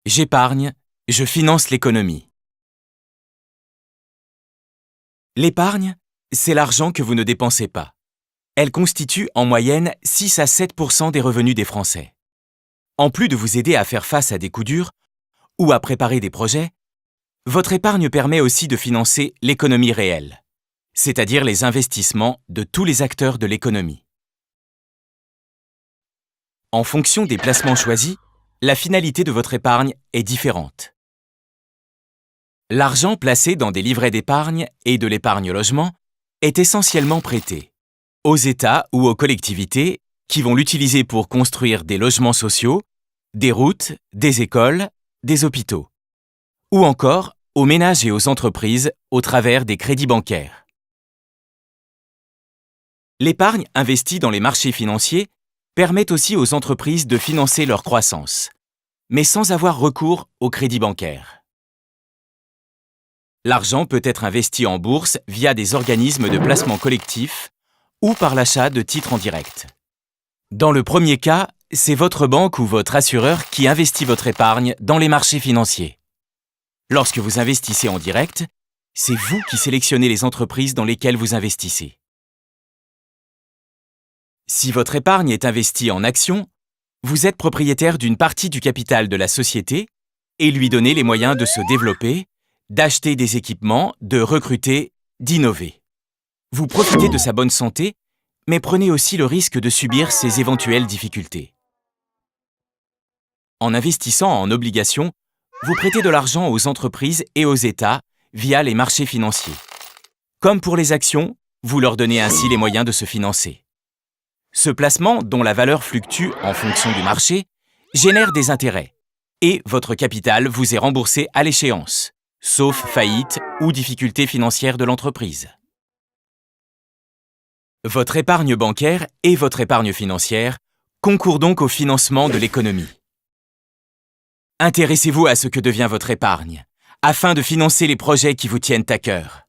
J'épargne, je finance l'économie. L'épargne, c'est l'argent que vous ne dépensez pas. Elle constitue en moyenne 6 à 7% des revenus des Français. En plus de vous aider à faire face à des coups durs ou à préparer des projets, votre épargne permet aussi de financer l'économie réelle, c'est-à-dire les investissements de tous les acteurs de l'économie. En fonction des placements choisis, la finalité de votre épargne est différente. L'argent placé dans des livrets d'épargne et de l'épargne logement est essentiellement prêté aux États ou aux collectivités qui vont l'utiliser pour construire des logements sociaux, des routes, des écoles, des hôpitaux, ou encore aux ménages et aux entreprises au travers des crédits bancaires. L'épargne investie dans les marchés financiers permet aussi aux entreprises de financer leur croissance, mais sans avoir recours au crédit bancaire. L'argent peut être investi en bourse via des organismes de placement collectif ou par l'achat de titres en direct. Dans le premier cas, c'est votre banque ou votre assureur qui investit votre épargne dans les marchés financiers. Lorsque vous investissez en direct, c'est vous qui sélectionnez les entreprises dans lesquelles vous investissez. Si votre épargne est investie en actions, vous êtes propriétaire d'une partie du capital de la société et lui donnez les moyens de se développer, d'acheter des équipements, de recruter, d'innover. Vous profitez de sa bonne santé, mais prenez aussi le risque de subir ses éventuelles difficultés. En investissant en obligations, vous prêtez de l'argent aux entreprises et aux États via les marchés financiers. Comme pour les actions, vous leur donnez ainsi les moyens de se financer. Ce placement, dont la valeur fluctue en fonction du marché, génère des intérêts et votre capital vous est remboursé à l'échéance, sauf faillite ou difficulté financière de l'entreprise. Votre épargne bancaire et votre épargne financière concourent donc au financement de l'économie. Intéressez-vous à ce que devient votre épargne, afin de financer les projets qui vous tiennent à cœur.